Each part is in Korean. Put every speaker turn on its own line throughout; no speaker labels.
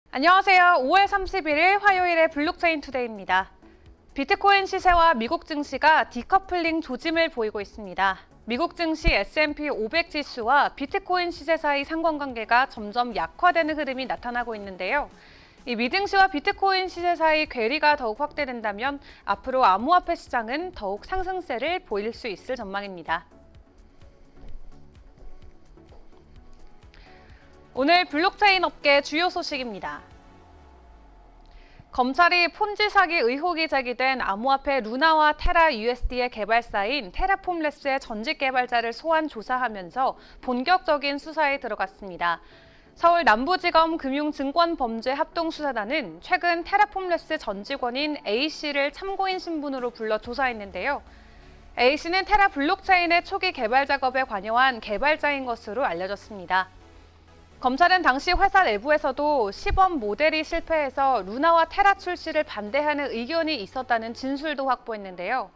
안녕하세요. 5월 31일 화요일의 블록체인 투데이입니다. 비트코인 시세와 미국 증시가 디커플링 조짐을 보이고 있습니다. 미국 증시 S&P 500 지수와 비트코인 시세 사이 상관관계가 점점 약화되는 흐름이 나타나고 있는데요. 이 미증시와 비트코인 시세 사이 괴리가 더욱 확대된다면 앞으로 암호화폐 시장은 더욱 상승세를 보일 수 있을 전망입니다. 오늘 블록체인 업계 주요 소식입니다. 검찰이 폰지 사기 의혹이 제기된 암호화폐 루나와 테라 USD의 개발사인 테라폼랩스의 전직 개발자를 소환 조사하면서 본격적인 수사에 들어갔습니다. 서울 남부지검 금융증권범죄합동수사단은 최근 테라폼랩스 전 직원인 A씨를 참고인 신분으로 불러 조사했는데요. A씨는 테라 블록체인의 초기 개발 작업에 관여한 개발자인 것으로 알려졌습니다. 검찰은 당시 회사 내부에서도 시범 모델이 실패해서 루나와 테라 출시를 반대하는 의견이 있었다는 진술도 확보했는데요.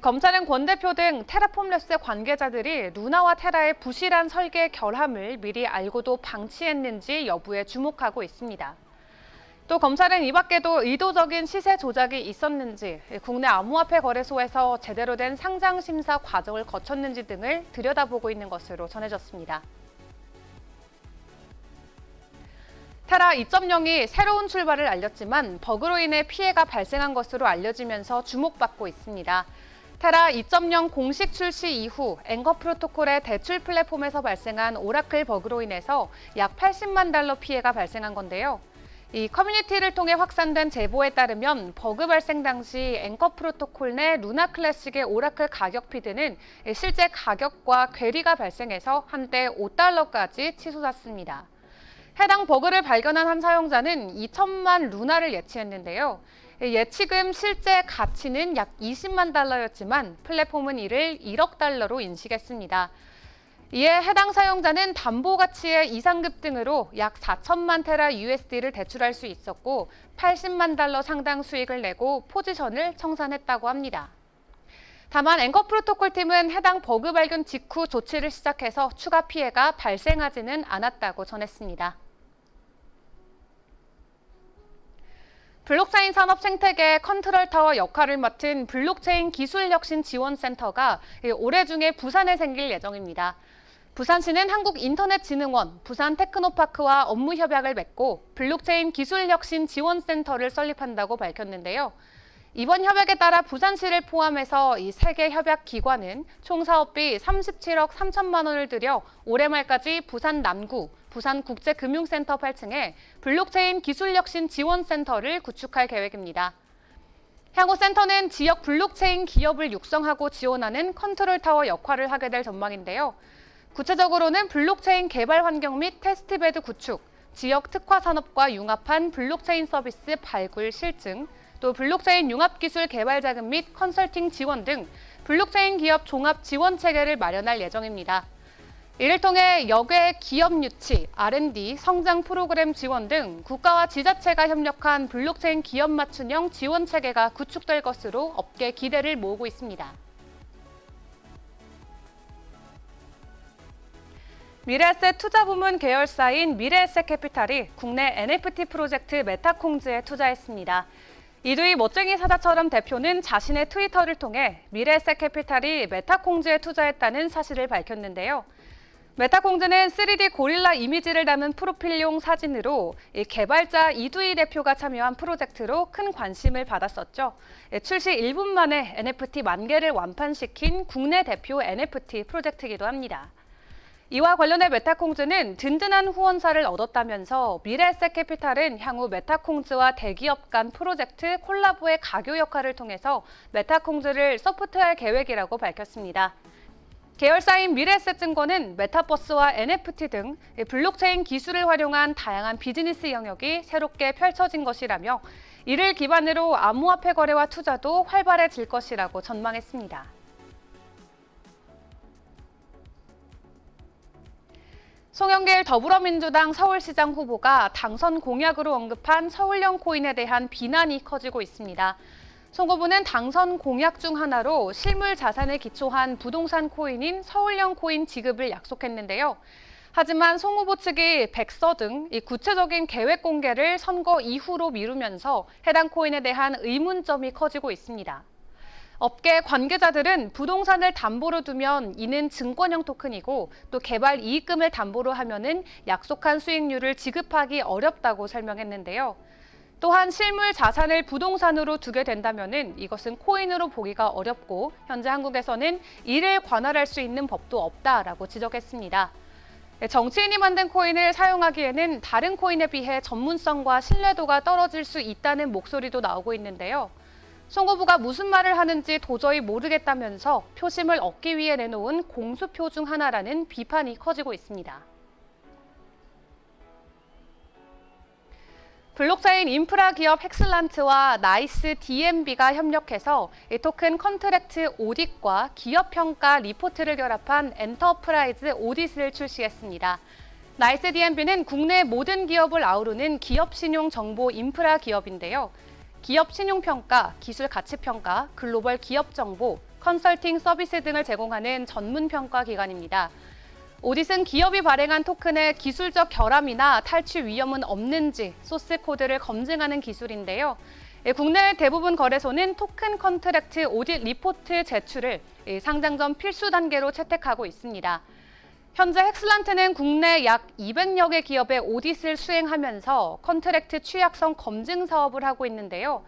검찰은 권 대표 등 테라폼랩스 관계자들이 루나와 테라의 부실한 설계 결함을 미리 알고도 방치했는지 여부에 주목하고 있습니다. 또 검찰은 이 밖에도 의도적인 시세 조작이 있었는지, 국내 암호화폐 거래소에서 제대로 된 상장 심사 과정을 거쳤는지 등을 들여다보고 있는 것으로 전해졌습니다. 테라 2.0이 새로운 출발을 알렸지만 버그로 인해 피해가 발생한 것으로 알려지면서 주목받고 있습니다. 테라 2.0 공식 출시 이후 앵커 프로토콜의 대출 플랫폼에서 발생한 오라클 버그로 인해서 약 80만 달러 피해가 발생한 건데요. 이 커뮤니티를 통해 확산된 제보에 따르면 버그 발생 당시 앵커 프로토콜 내 루나 클래식의 오라클 가격 피드는 실제 가격과 괴리가 발생해서 한때 $5까지 치솟았습니다. 해당 버그를 발견한 한 사용자는 2천만 루나를 예치했는데요. 예치금 실제 가치는 약 20만 달러였지만 플랫폼은 이를 1억 달러로 인식했습니다. 이에 해당 사용자는 담보 가치의 이상급 등으로 약 4천만 테라 USD를 대출할 수 있었고 80만 달러 상당 수익을 내고 포지션을 청산했다고 합니다. 다만 앵커 프로토콜 팀은 해당 버그 발견 직후 조치를 시작해서 추가 피해가 발생하지는 않았다고 전했습니다. 블록체인 산업 생태계 컨트롤 타워 역할을 맡은 블록체인 기술혁신지원센터가 올해 중에 부산에 생길 예정입니다. 부산시는 한국인터넷진흥원, 부산테크노파크와 업무 협약을 맺고 블록체인 기술혁신지원센터를 설립한다고 밝혔는데요. 이번 협약에 따라 부산시를 포함해서 이 3개 협약 기관은 총 사업비 37억 3천만 원을 들여 올해 말까지 부산 남구, 부산국제금융센터 8층에 블록체인 기술혁신지원센터를 구축할 계획입니다. 향후 센터는 지역 블록체인 기업을 육성하고 지원하는 컨트롤타워 역할을 하게 될 전망인데요. 구체적으로는 블록체인 개발 환경 및 테스트베드 구축, 지역 특화 산업과 융합한 블록체인 서비스 발굴 실증, 또 블록체인 융합기술 개발 자금 및 컨설팅 지원 등 블록체인 기업 종합 지원 체계를 마련할 예정입니다. 이를 통해 역외 기업 유치, R&D, 성장 프로그램 지원 등 국가와 지자체가 협력한 블록체인 기업 맞춤형 지원 체계가 구축될 것으로 업계 기대를 모으고 있습니다. 미래에셋 투자부문 계열사인 미래에셋캐피탈이 국내 NFT 프로젝트 메타콩즈에 투자했습니다. 이두희 멋쟁이 사자처럼 대표는 자신의 트위터를 통해 미래에셋캐피탈이 메타콩즈에 투자했다는 사실을 밝혔는데요. 메타콩즈는 3D 고릴라 이미지를 담은 프로필용 사진으로 개발자 이두희 대표가 참여한 프로젝트로 큰 관심을 받았었죠. 출시 1분 만에 NFT 10,000개를 완판시킨 국내 대표 NFT 프로젝트이기도 합니다. 이와 관련해 메타콩즈는 든든한 후원사를 얻었다면서 미래에셋캐피탈은 향후 메타콩즈와 대기업 간 프로젝트 콜라보의 가교 역할을 통해서 메타콩즈를 서포트할 계획이라고 밝혔습니다. 계열사인 미래에셋증권은 메타버스와 NFT 등 블록체인 기술을 활용한 다양한 비즈니스 영역이 새롭게 펼쳐진 것이라며 이를 기반으로 암호화폐 거래와 투자도 활발해질 것이라고 전망했습니다. 송영길 더불어민주당 서울시장 후보가 당선 공약으로 언급한 서울형 코인에 대한 비난이 커지고 있습니다. 송 후보는 당선 공약 중 하나로 실물 자산에 기초한 부동산 코인인 서울형 코인 지급을 약속했는데요. 하지만 송 후보 측이 백서 등 구체적인 계획 공개를 선거 이후로 미루면서 해당 코인에 대한 의문점이 커지고 있습니다. 업계 관계자들은 부동산을 담보로 두면 이는 증권형 토큰이고 또 개발 이익금을 담보로 하면은 약속한 수익률을 지급하기 어렵다고 설명했는데요. 또한 실물 자산을 부동산으로 두게 된다면은 이것은 코인으로 보기가 어렵고 현재 한국에서는 이를 관할할 수 있는 법도 없다라고 지적했습니다. 정치인이 만든 코인을 사용하기에는 다른 코인에 비해 전문성과 신뢰도가 떨어질 수 있다는 목소리도 나오고 있는데요. 송 후보가 무슨 말을 하는지 도저히 모르겠다면서 표심을 얻기 위해 내놓은 공수표 중 하나라는 비판이 커지고 있습니다. 블록체인 인프라 기업 헥슬란트와 나이스 DMB가 협력해서 토큰 컨트랙트 오딧과 기업 평가 리포트를 결합한 엔터프라이즈 오딧을 출시했습니다. 나이스 DMB는 국내 모든 기업을 아우르는 기업 신용 정보 인프라 기업인데요. 기업 신용 평가, 기술 가치 평가, 글로벌 기업 정보, 컨설팅 서비스 등을 제공하는 전문 평가 기관입니다. 오딧은 기업이 발행한 토큰의 기술적 결함이나 탈취 위험은 없는지 소스 코드를 검증하는 기술인데요. 국내 대부분 거래소는 토큰 컨트랙트 오딧 리포트 제출을 상장 전 필수 단계로 채택하고 있습니다. 현재 헥슬란트는 국내 약 200여 개 기업의 오딧을 수행하면서 컨트랙트 취약성 검증 사업을 하고 있는데요.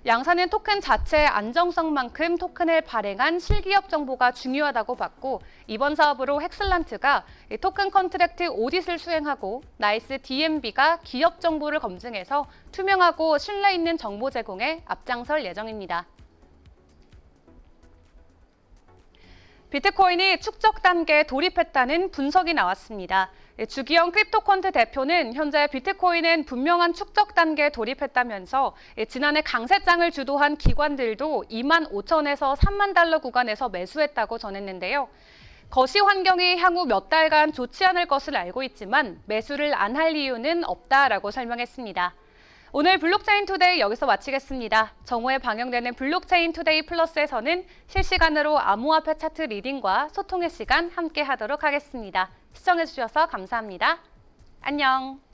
양사는 토큰 자체의 안정성만큼 토큰을 발행한 실기업 정보가 중요하다고 봤고 이번 사업으로 헥슬란트가 토큰 컨트랙트 오딧을 수행하고 나이스 DMB가 기업 정보를 검증해서 투명하고 신뢰 있는 정보 제공에 앞장설 예정입니다. 비트코인이 축적 단계에 돌입했다는 분석이 나왔습니다. 주기영 크립토컨트 대표는 현재 비트코인은 분명한 축적 단계에 돌입했다면서 지난해 강세장을 주도한 기관들도 2만 5천에서 3만 달러 구간에서 매수했다고 전했는데요. 거시 환경이 향후 몇 달간 좋지 않을 것을 알고 있지만 매수를 안 할 이유는 없다라고 설명했습니다. 오늘 블록체인 투데이 여기서 마치겠습니다. 정오에 방영되는 블록체인 투데이 플러스에서는 실시간으로 암호화폐 차트 리딩과 소통의 시간 함께 하도록 하겠습니다. 시청해주셔서 감사합니다. 안녕.